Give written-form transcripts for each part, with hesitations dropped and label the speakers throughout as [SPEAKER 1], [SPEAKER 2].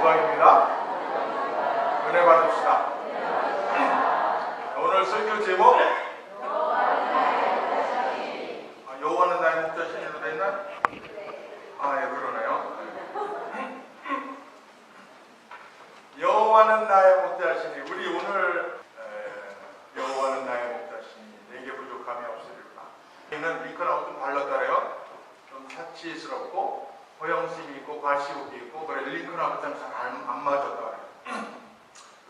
[SPEAKER 1] 영광입니다. 은혜 받읍시다. 오늘 설교 제목 여호와는 나의 목자시니로 됐나? 예, 그러네요. 여호와는 나의 목자시니. 우리 오늘 여호와는 나의 목자시니 내게 부족함이 없으리라. 이는 링컨하고 좀 달랐더래요. 좀 사치스럽고 허영심이 있고 과시욕이 있고, 그래 링컨하고 좀 잘 안 맞았다 그래요.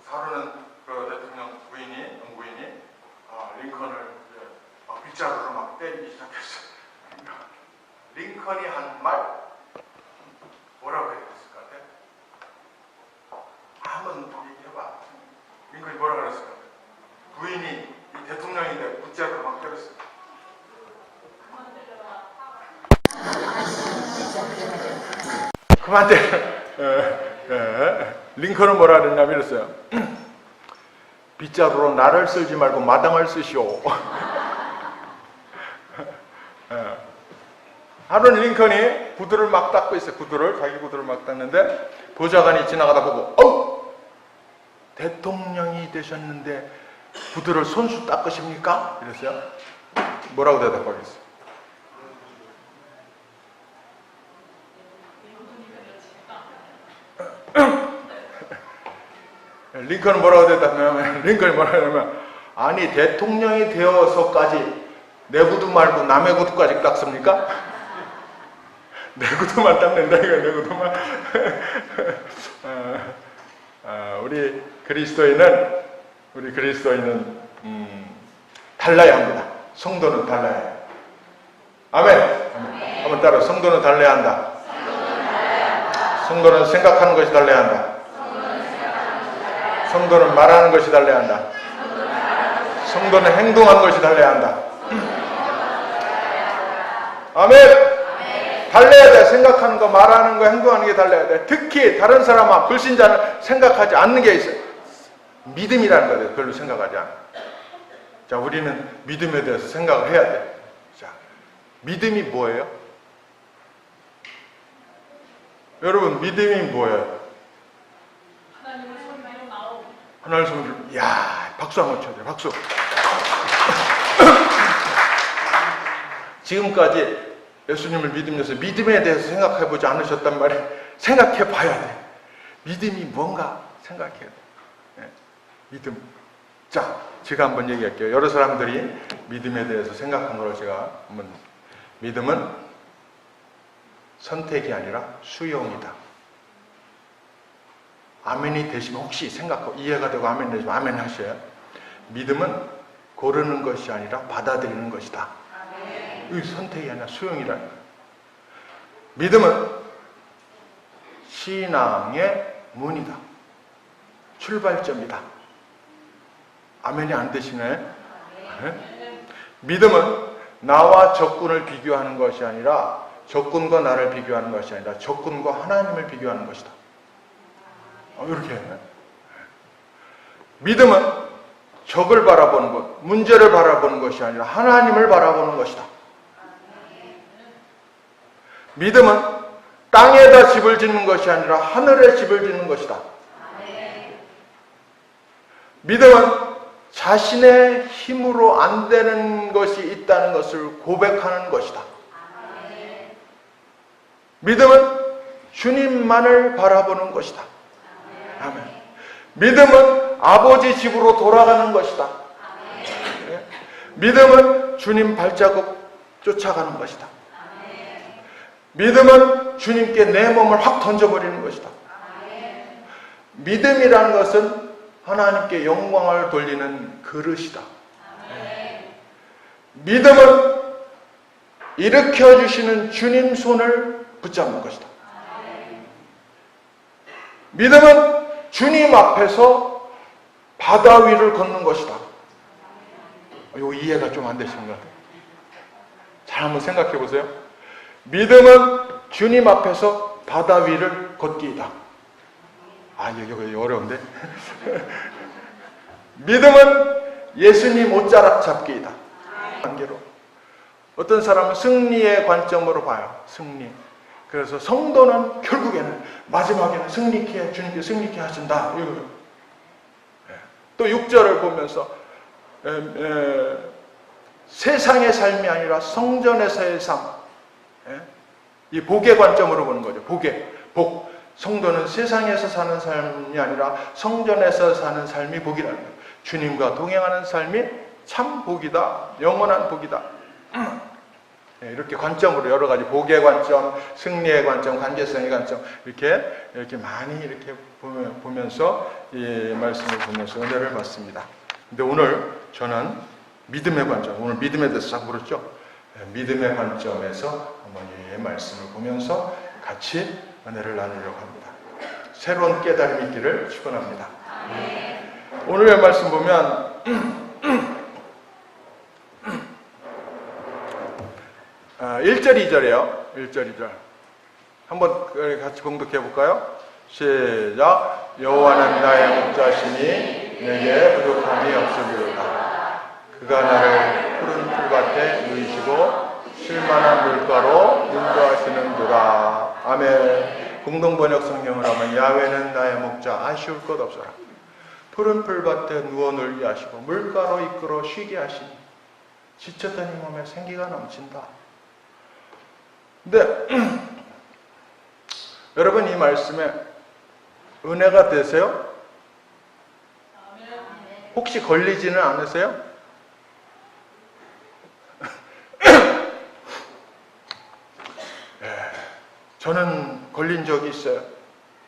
[SPEAKER 1] 사루는 그 대통령 부인이, 영부인이 링컨을 빗자루로 막 때리기 시작했어요. 링컨이 한 말 뭐라고 해야 됐을 것 같아? 한번 얘기해봐. 링컨이 뭐라고 그랬을 것 같아? 부인이 이 대통령인데 빗자루로 막 때렸어요. 그만 때려. 링컨은 뭐라 그랬냐면 이랬어요. 빗자루로 나를 쓸지 말고 마당을 쓰시오. 하루는 링컨이 구두를 막 닦고 있어요. 자기 구두를 막 닦는데 보좌관이 지나가다 보고 대통령이 되셨는데 구두를 손수 닦으십니까? 이랬어요. 뭐라고 대답하겠어요? 링컨은 뭐라고 대답하냐면, 링컨이 뭐라고 하냐면, 아니 대통령이 되어서까지 내 구두 말고 남의 구두까지 닦습니까? 내 구두만 닦는다 이거. 내 구두만. 우리 그리스도인은 달라야 합니다. 성도는 달라야 해요. 아멘. 한번 따라. 성도는 달라야 한다. 성도는 생각하는 것이 달라야 한다. 성도는 말하는 것이 달라야 한다. 성도는 행동하는 것이 달라야 한다. 아멘. 달라야 돼. 생각하는 거, 말하는 거, 행동하는 게 달라야 돼. 특히 다른 사람아, 불신자는 생각하지 않는 게 있어요. 믿음이라는 거에 별로 생각하지 않아. 자, 우리는 믿음에 대해서 생각을 해야 돼. 자, 믿음이 뭐예요? 여러분, 믿음이 뭐예요? 하나님의 성질. 야, 박수 한번 쳐줘요. 박수. 지금까지 예수님을 믿으면서 믿음에 대해서 생각해보지 않으셨단 말이에요. 생각해봐야 돼. 믿음이 뭔가 생각해야 돼. 네. 믿음. 자, 제가 한번 얘기할게요. 여러 사람들이 믿음에 대해서 생각한 걸 제가 한번. 믿음은 선택이 아니라 수용이다. 아멘이 되시면 혹시 생각하고 이해가 되고 아멘 되시면 아멘 하셔요. 믿음은 고르는 것이 아니라 받아들이는 것이다. 이 선택이 아니라 수용이라는 거예요. 믿음은 신앙의 문이다. 출발점이다. 아멘이 안 되시네. 네? 믿음은 나와 적군을 비교하는 것이 아니라, 적군과 나를 비교하는 것이 아니라 적군과 하나님을 비교하는 것이다. 이렇게. 믿음은 적을 바라보는 것, 문제를 바라보는 것이 아니라 하나님을 바라보는 것이다. 믿음은 땅에다 집을 짓는 것이 아니라 하늘에 집을 짓는 것이다. 믿음은 자신의 힘으로 안 되는 것이 있다는 것을 고백하는 것이다. 믿음은 주님만을 바라보는 것이다. 아멘. 믿음은 아버지 집으로 돌아가는 것이다. 네? 믿음은 주님 발자국 쫓아가는 것이다. 믿음은 주님께 내 몸을 확 던져버리는 것이다. 믿음이라는 것은 하나님께 영광을 돌리는 그릇이다. 믿음은 일으켜주시는 주님 손을 붙잡는 것이다. 믿음은 주님 앞에서 바다 위를 걷는 것이다. 이거 이해가 좀 안 되시는 것 같아요. 잘 한번 생각해 보세요. 믿음은 주님 앞에서 바다 위를 걷기이다. 이거 어려운데. 믿음은 예수님 옷자락 잡기이다. 관계로. 어떤 사람은 승리의 관점으로 봐요. 승리. 그래서 성도는 결국에는 마지막에는 주님께 승리케 하신다. 또 6절을 보면서 세상의 삶이 아니라 성전에서의 삶, 이 복의 관점으로 보는 거죠. 복. 성도는 세상에서 사는 삶이 아니라 성전에서 사는 삶이 복이라는 거예요. 주님과 동행하는 삶이 참 복이다. 영원한 복이다. 이렇게 관점으로 여러 가지 복의 관점, 승리의 관점, 관계성의 관점 이렇게 많이 이렇게 보면서 이 말씀을 보면서 은혜를 받습니다. 근데 오늘 저는 믿음의 관점, 오늘 믿음에 대해서 자꾸 그랬죠. 믿음의 관점에서 어머니의 말씀을 보면서 같이 은혜를 나누려고 합니다. 새로운 깨달음이 있기를 축원합니다. 오늘의 말씀 보면 1절, 2절이에요. 1절, 2절. 한번 같이 봉독해 볼까요? 시작. 여호와는 나의 목자시니 내게 부족함이 없으리로다. 그가 나를 푸른 풀밭에 누이시고 쉴만한 물가로 인도하시는도다. 아멘. 공동번역 성경을 하면 야훼는 나의 목자 아쉬울 것 없어라. 푸른 풀밭에 누워 놀게 하시고 물가로 이끌어 쉬게 하시니 지쳤던 이 몸에 생기가 넘친다. 근데 여러분 이 말씀에 은혜가 되세요? 혹시 걸리지는 않으세요? 저는 걸린 적이 있어요.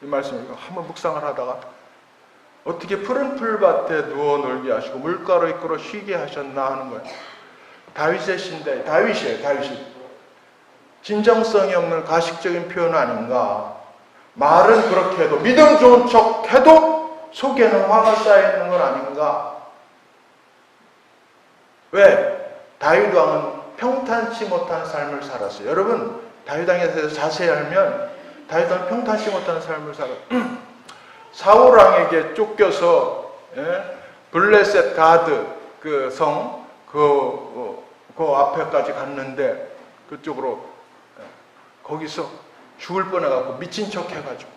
[SPEAKER 1] 이 말씀을 한번 묵상을 하다가 어떻게 푸른 풀밭에 누워 놀게 하시고 물가로 이끌어 쉬게 하셨나 하는 거예요. 다윗의 시인데 다윗이 진정성이 없는 가식적인 표현 아닌가. 말은 그렇게 해도 믿음 좋은 척 해도 속에는 화가 쌓여 있는 건 아닌가. 왜? 다윗 왕은 평탄치 못한 삶을 살았어요. 여러분 다윗 왕에 대해서 자세히 알면 다윗 왕은 평탄치 못한 삶을 살았어요. 사울 왕에게 쫓겨서 블레셋 가드 그 성 그 앞에까지 갔는데 그쪽으로 거기서 죽을 뻔해갖고 미친 척 해가지고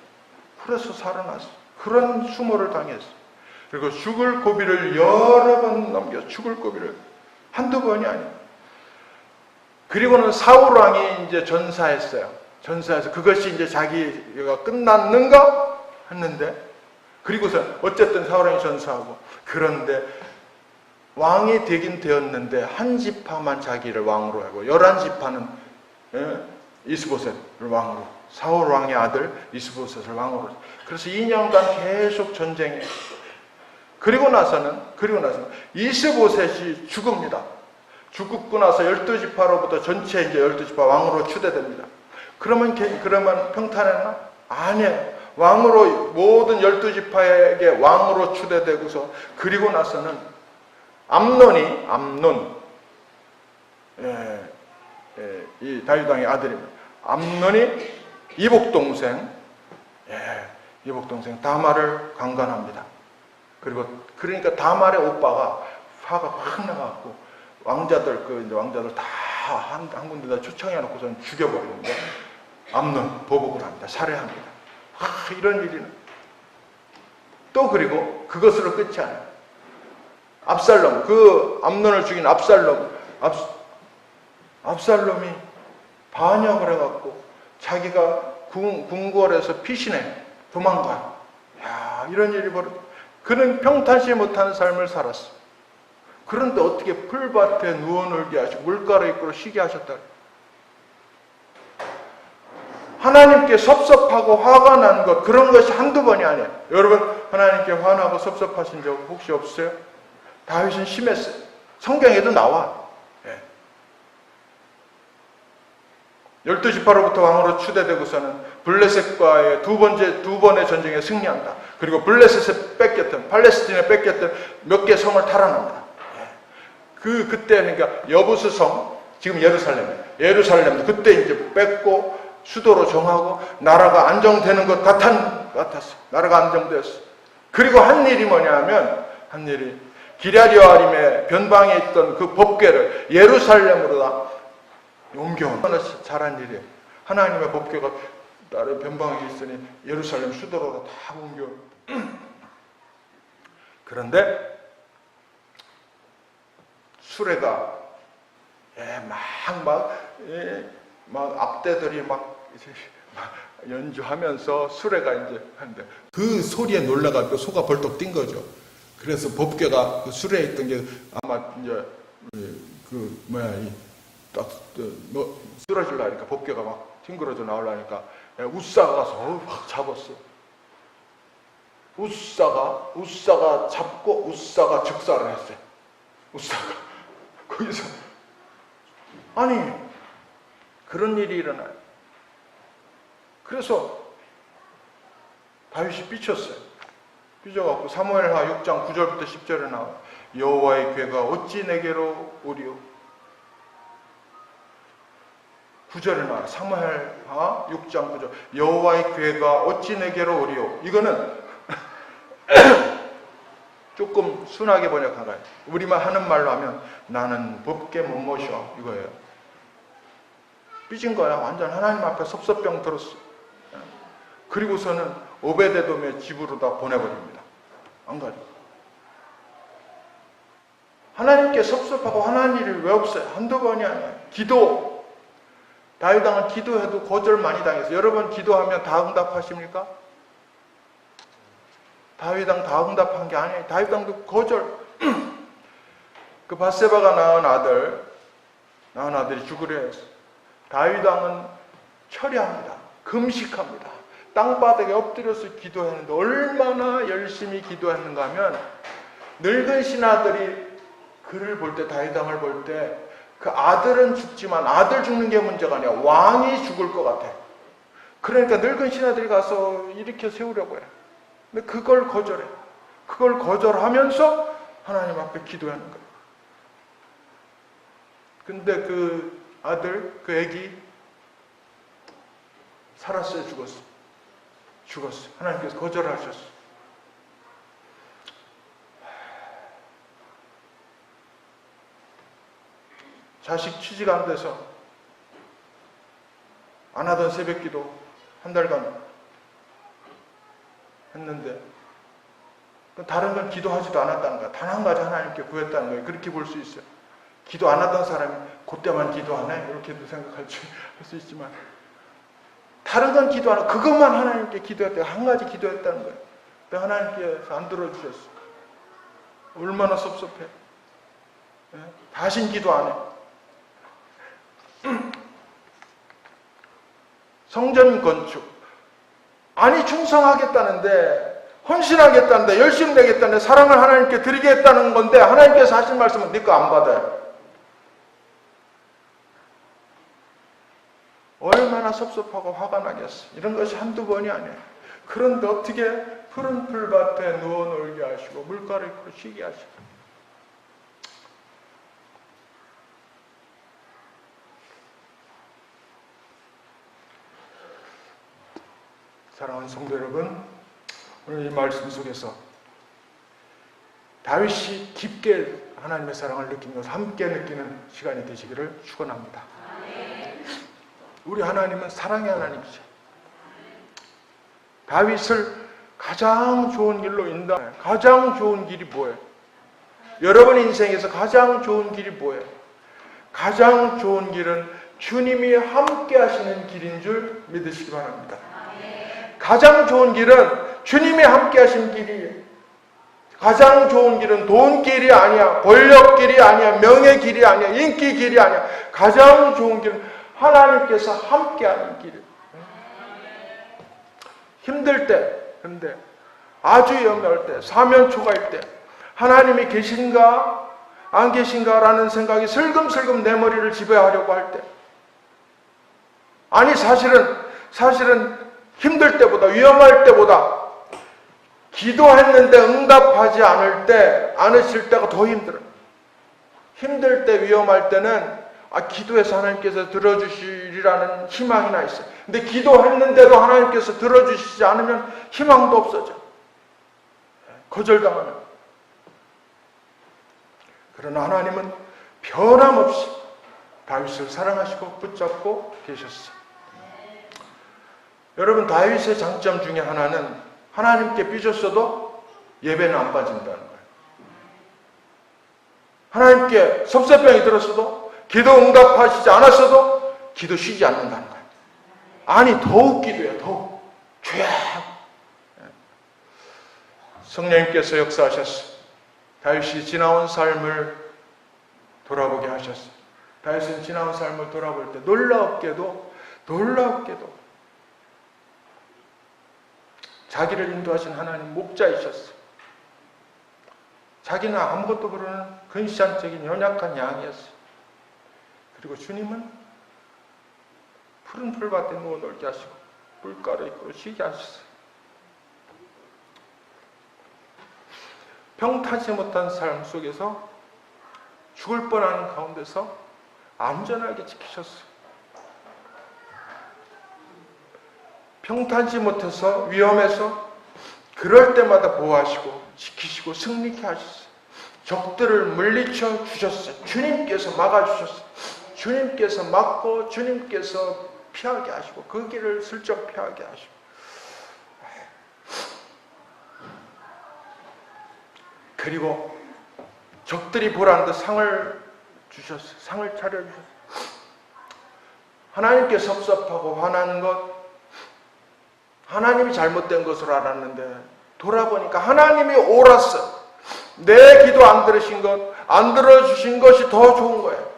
[SPEAKER 1] 그래서 살아났어. 그런 수모를 당했어. 그리고 죽을 고비를 여러 번 넘겨 죽을 고비를 한두 번이 아니야. 그리고는 사울 왕이 이제 전사했어요. 전사해서 그것이 이제 자기가 끝났는가 했는데 그리고서 어쨌든 사울 왕이 전사하고 그런데 왕이 되긴 되었는데 한 지파만 자기를 왕으로 하고 11지파는 이스보셋을 왕으로 사울 왕의 아들 이스보셋을 왕으로 그래서 2년간 계속 전쟁에 그리고 나서는 이스보셋이 죽습니다. 죽고 나서 12지파로부터 전체 이제 12지파 왕으로 추대됩니다. 그러면 평탄했나? 아니에요. 왕으로 모든 12지파에게 왕으로 추대되고서 그리고 나서는 암논 이 다윗 왕의 아들입니다. 암논이 이복 동생 다말을 강간합니다. 그러니까 다말의 오빠가 화가 확 나가고 왕자들 다 한 군데다 초청해 놓고서는 죽여버리는데 암논 보복을 합니다. 살해합니다. 이런 일이는 또 그리고 그것으로 끝이 아니에요. 압살롬 그 암논을 죽인 압살롬이 반역을 해갖고 자기가 궁궐에서 피신해 도망가요. 이런 일이 그는 평탄치 못한 삶을 살았어. 그런데 어떻게 풀밭에 누워 놀게 하시고 물가로 이끌어 쉬게 하셨다. 하나님께 섭섭하고 화가 난 것 그런 것이 한두 번이 아니에요. 여러분 하나님께 화나고 섭섭하신 적 혹시 없어요? 다윗은 심했어요. 성경에도 나와. 12지파로부터 왕으로 추대되고서는 블레셋과의 두 번의 전쟁에 승리한다. 그리고 블레셋에 팔레스틴에 뺏겼던 몇 개 성을 탈환합니다. 그때 그러니까 여부스 성, 지금 예루살렘도 그때 이제 뺏고 수도로 정하고 나라가 안정되는 것 같았어. 나라가 안정되었어. 그리고 한 일이 뭐냐면 기럇여아림의 변방에 있던 그 법궤를 예루살렘으로 다 옮겨온 잘한 일이에요. 하나님의 법궤가 다른 변방에 있으니 예루살렘 수도로 다 옮겨. 그런데 수레가 막 앞대들이 막 연주하면서 수레가 이제 하는데 그 소리에 놀라가지고 소가 벌떡 뛴 거죠. 그래서 법궤가 그 수레에 있던 게 아마 이제 쓰러질라 하니까 법궤가 막 튕그러져 나오려니까 웃사가 가서 확 잡았어. 웃사가 잡고 웃사가 즉사를 했어요. 웃사가 거기서 아니 그런 일이 일어나요. 그래서 다윗이 삐쳤어요. 삐져갖고 사무엘하 6장 9절부터 10절에 나와요. 여호와의 궤가 어찌 내게로 오리오. 9절에 나와요. 사무엘하 6장 9절. 여호와의 궤가 어찌 내게로 오리오. 이거는 조금 순하게 번역한 거예요. 우리만 하는 말로 하면 나는 법궤 못 모셔 이거예요. 삐진 거야. 완전 하나님 앞에 섭섭병 들었어. 그리고서는 오베데돔의 집으로 다 보내버립니다. 안 가죠. 하나님께 섭섭하고 하나님 일이 왜 없어요? 한두 번이 아니에요. 기도. 다윗 왕은 기도해도 거절 많이 당했어요. 여러분 기도하면 다 응답하십니까? 다윗 왕 다 응답한 게 아니에요. 다윗 왕도 거절. 그 밧세바가 낳은 아들이 죽으려 했어요. 다윗 왕은 철야합니다. 금식합니다. 땅바닥에 엎드려서 기도했는데 얼마나 열심히 기도했는가 하면 늙은 신하들이 그를 볼 때, 다윗 왕을 볼 때 그 아들은 죽지만 아들 죽는 게 문제가 아니야. 왕이 죽을 것 같아. 그러니까 늙은 신하들이 가서 일으켜 세우려고 해. 근데 그걸 거절해. 그걸 거절하면서 하나님 앞에 기도하는 거예요. 근데 그 아들, 그 애기 살았어요, 죽었어요. 하나님께서 거절하셨어요. 자식 취직 안 돼서 안 하던 새벽기도 한 달간 했는데 다른 건 기도하지도 않았다는 거야. 단 한 가지 하나님께 구했다는 거예요. 그렇게 볼 수 있어요. 기도 안 하던 사람이 그때만 기도하네? 이렇게도 생각할 수 있지만 다른 건 기도 안 하고 그것만 하나님께 기도했다. 한 가지 기도했다는 거예요. 근데 하나님께서 안 들어주셨어. 얼마나 섭섭해. 다신 기도 안 해. 성전 건축. 아니 충성하겠다는데 헌신하겠다는데 열심히 내겠다는데 사랑을 하나님께 드리겠다는 건데 하나님께서 하신 말씀은 네 거 안 받아요. 얼마나 섭섭하고 화가 나겠어. 이런 것이 한두 번이 아니에요. 그런데 어떻게 푸른 풀밭에 누워 놀게 하시고 물가를 입고 쉬게 하시고 사랑하는 성도 여러분, 오늘 이 말씀 속에서 다윗이 깊게 하나님의 사랑을 느낀 것을 함께 느끼는 시간이 되시기를 축원합니다. 우리 하나님은 사랑의 하나님이죠. 다윗을 가장 좋은 길로 인도하는 가장 좋은 길이 뭐예요? 여러분 인생에서 가장 좋은 길이 뭐예요? 가장 좋은 길은 주님이 함께 하시는 길인 줄 믿으시기 바랍니다. 가장 좋은 길은 주님이 함께 하신 길이에요. 가장 좋은 길은 돈 길이 아니야. 권력 길이 아니야. 명예 길이 아니야. 인기 길이 아니야. 가장 좋은 길은 하나님께서 함께 하는 길이에요. 힘들 때, 근데 아주 염려할 때, 사면초가일 때 하나님이 계신가 안 계신가라는 생각이 슬금슬금 내 머리를 지배하려고 할 때 아니 사실은 힘들 때보다 위험할 때보다 기도했는데 응답하지 않으실 때가 더 힘들어요. 힘들 때 위험할 때는 기도해서 하나님께서 들어주시리라는 희망이나 있어요. 근데 기도했는데도 하나님께서 들어주시지 않으면 희망도 없어져. 거절당하는. 그러나 하나님은 변함없이 다윗을 사랑하시고 붙잡고 계셨어요. 여러분, 다윗의 장점 중에 하나는 하나님께 삐졌어도 예배는 안 빠진다는 거예요. 하나님께 섭세병이 들었어도, 기도 응답하시지 않았어도 기도 쉬지 않는다는 거예요. 아니, 더욱 기도해요. 더욱 죄악. 성령님께서 역사하셨어요. 다윗이 지나온 삶을 돌아보게 하셨어요. 다윗은 지나온 삶을 돌아볼 때 놀랍게도 자기를 인도하신 하나님 목자이셨어요. 자기는 아무것도 모르는 근시안적인 연약한 양이었어요. 그리고 주님은 푸른 풀밭에 누워 놀게 하시고 물가로 이끌어 쉬게 하셨어요. 평탄치 못한 삶 속에서 죽을 뻔하는 가운데서 안전하게 지키셨어요. 평탄치 못해서 위험해서 그럴 때마다 보호하시고 지키시고 승리케 하셨어요. 적들을 물리쳐 주셨어요. 주님께서 막아주셨어요. 주님께서 막고 주님께서 피하게 하시고 그 길을 슬쩍 피하게 하시고, 그리고 적들이 보란 듯 상을 주셨어요. 상을 차려주셨어요. 하나님께 섭섭하고 화나는 것, 하나님이 잘못된 것으로 알았는데 돌아보니까 하나님이 옳았어. 내 기도 안 들으신 것, 안 들어주신 것이 더 좋은 거예요.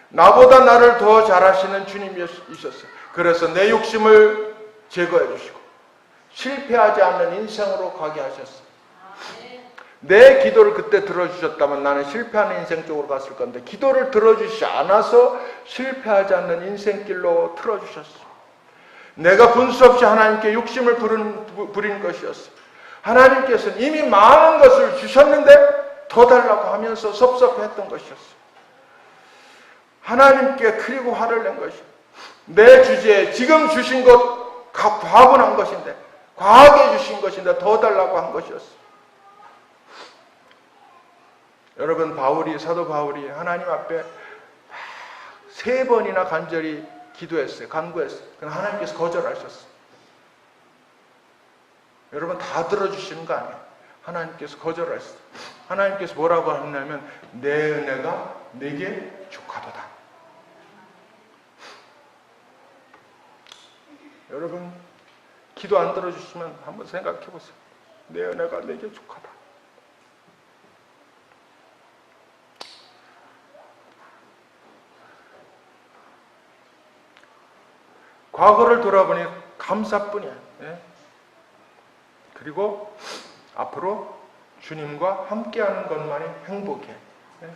[SPEAKER 1] 나보다 나를 더 잘하시는 주님이셨어요. 그래서 내 욕심을 제거해 주시고 실패하지 않는 인생으로 가게 하셨어요. 내 기도를 그때 들어주셨다면 나는 실패하는 인생 쪽으로 갔을 건데, 기도를 들어주시지 않아서 실패하지 않는 인생길로 틀어주셨어요. 내가 분수 없이 하나님께 욕심을 부린 것이었어요. 하나님께서는 이미 많은 것을 주셨는데 더 달라고 하면서 섭섭했던 것이었어요. 하나님께 그리고 화를 낸 것이요. 내 주제에 지금 주신 것 과분한 것인데, 과하게 주신 것인데 더 달라고 한 것이었어요. 여러분, 사도 바울이 하나님 앞에 3번이나 간절히 기도했어요. 간구했어요. 그러나 하나님께서 거절하셨어요. 여러분, 다 들어주시는 거 아니에요. 하나님께서 거절하셨어요. 하나님께서 뭐라고 하냐면 내 은혜가 내게 족하도다. 여러분, 기도 안 들어주시면 한번 생각해 보세요. 내 은혜가 내게 족하다. 과거를 돌아보니 감사뿐이야. 예? 그리고 앞으로 주님과 함께하는 것만이 행복해. 예?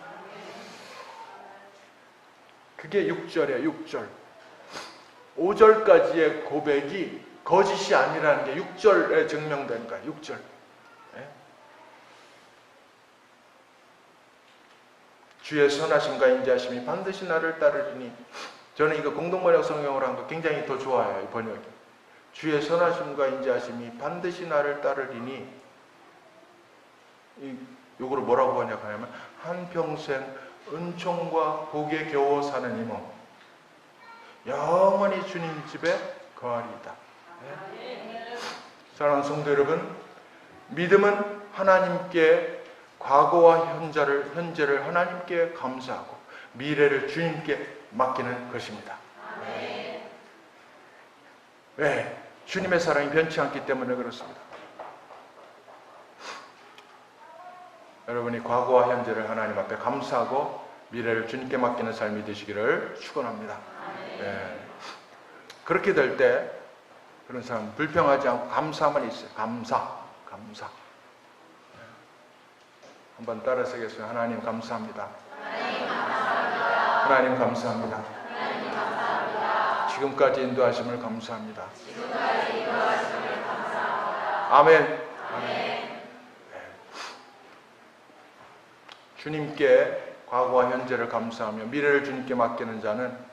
[SPEAKER 1] 그게 6절이에요. 6절. 5절까지의 고백이 거짓이 아니라는 게 6절에 증명된 거야. 6절. 예? 주의 선하심과 인자하심이 반드시 나를 따르리니, 저는 이거 공동번역 성경으로 한 거 굉장히 더 좋아요. 이 번역이. 주의 선하심과 인자하심이 반드시 나를 따르리니, 요거를 뭐라고 번역하냐면 한평생 은총과 복에 겨워 사는 이몸 영원히 주님 집에 거하리이다. 네? 사랑하는 성도 여러분, 믿음은 하나님께 과거와 현재를 하나님께 감사하고 미래를 주님께 맡기는 것입니다. 왜? 주님의 사랑이 변치 않기 때문에 그렇습니다. 여러분이 과거와 현재를 하나님 앞에 감사하고 미래를 주님께 맡기는 삶이 되시기를 축원합니다. 네. 그렇게 될 때 그런 사람 불평하지 않고 감사만 있어요. 감사. 한번 따라서 하겠습니다. 하나님 감사합니다. 하나님 감사합니다. 지금까지 인도하심을 감사합니다. 아멘. 네. 주님께 과거와 현재를 감사하며 미래를 주님께 맡기는 자는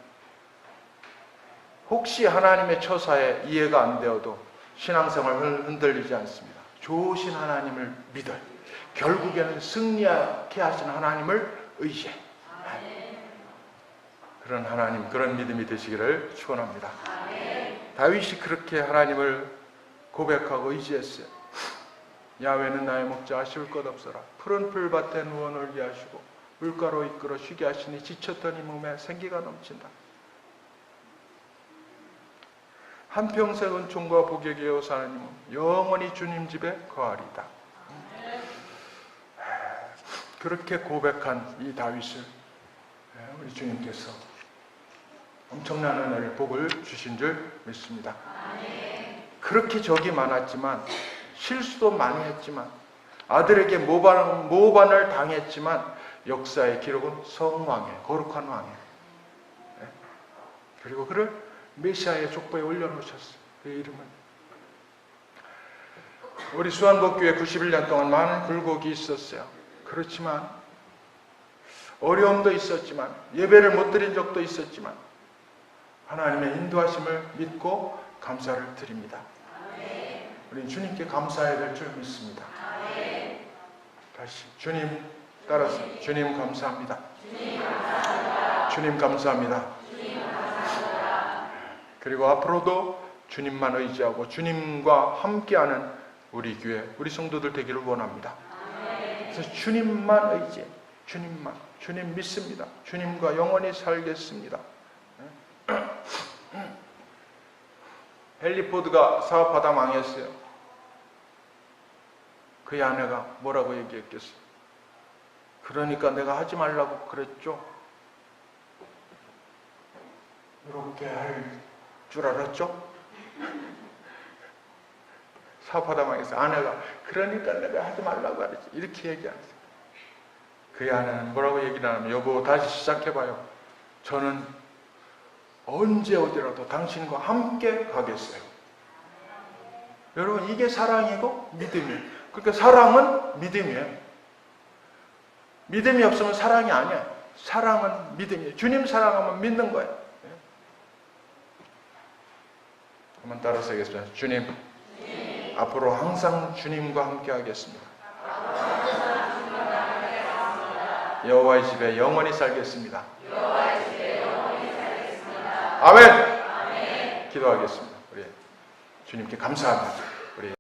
[SPEAKER 1] 혹시 하나님의 처사에 이해가 안 되어도 신앙생활을 흔들리지 않습니다. 좋으신 하나님을 믿어요. 결국에는 승리하게 하신 하나님을 의지해. 그런 하나님, 그런 믿음이 되시기를 축원합니다. 다윗이 그렇게 하나님을 고백하고 의지했어요. 야훼는 나의 목자, 아쉬울 것 없어라. 푸른 풀밭에 누워 놀게 하시고 물가로 이끌어 쉬게 하시니 지쳤더니 몸에 생기가 넘친다. 한평생 은총과 복에 계어서 하나님은 영원히 주님 집에 거하리다. 그렇게 고백한 이 다윗을 우리 주님께서 엄청난 은혜를, 복을 주신 줄 믿습니다. 그렇게 적이 많았지만, 실수도 많이 했지만, 아들에게 모반을 당했지만 역사의 기록은 성왕이에요. 거룩한 왕이에요. 그리고 그를 메시아의 족보에 올려놓으셨어요. 그 이름은. 우리 수안복교회 91년 동안 많은 굴곡이 있었어요. 그렇지만, 어려움도 있었지만, 예배를 못 드린 적도 있었지만, 하나님의 인도하심을 믿고 감사를 드립니다. 우리는 주님께 감사해야 될 줄 믿습니다. 다시 주님 따라서 주님 감사합니다. 주님 감사합니다. 그리고 앞으로도 주님만 의지하고 주님과 함께하는 우리 교회, 우리 성도들 되기를 원합니다. 그래서 주님만 의지해, 주님 믿습니다. 주님과 영원히 살겠습니다. 헨리 포드가 사업하다 망했어요. 그의 아내가 뭐라고 얘기했겠어요? 그러니까 내가 하지 말라고 그랬죠. 이렇게 할 줄 알았죠? 사업하다 망했어요. 아내가 그러니까 내가 하지 말라고 그랬지. 이렇게 얘기하세요. 그의 아내는 뭐라고 얘기를 하냐면, 여보 다시 시작해봐요. 저는 언제 어디라도 당신과 함께 가겠어요. 여러분, 이게 사랑이고 믿음이에요. 그러니까 사랑은 믿음이에요. 믿음이 없으면 사랑이 아니에요. 사랑은 믿음이에요. 주님 사랑하면 믿는 거예요. 한번 따라서 하겠습니다. 주님, 앞으로 항상 주님과 함께 하겠습니다. 여호와의 집에 영원히 살겠습니다. 아멘. 기도하겠습니다. 우리 주님께 감사합니다.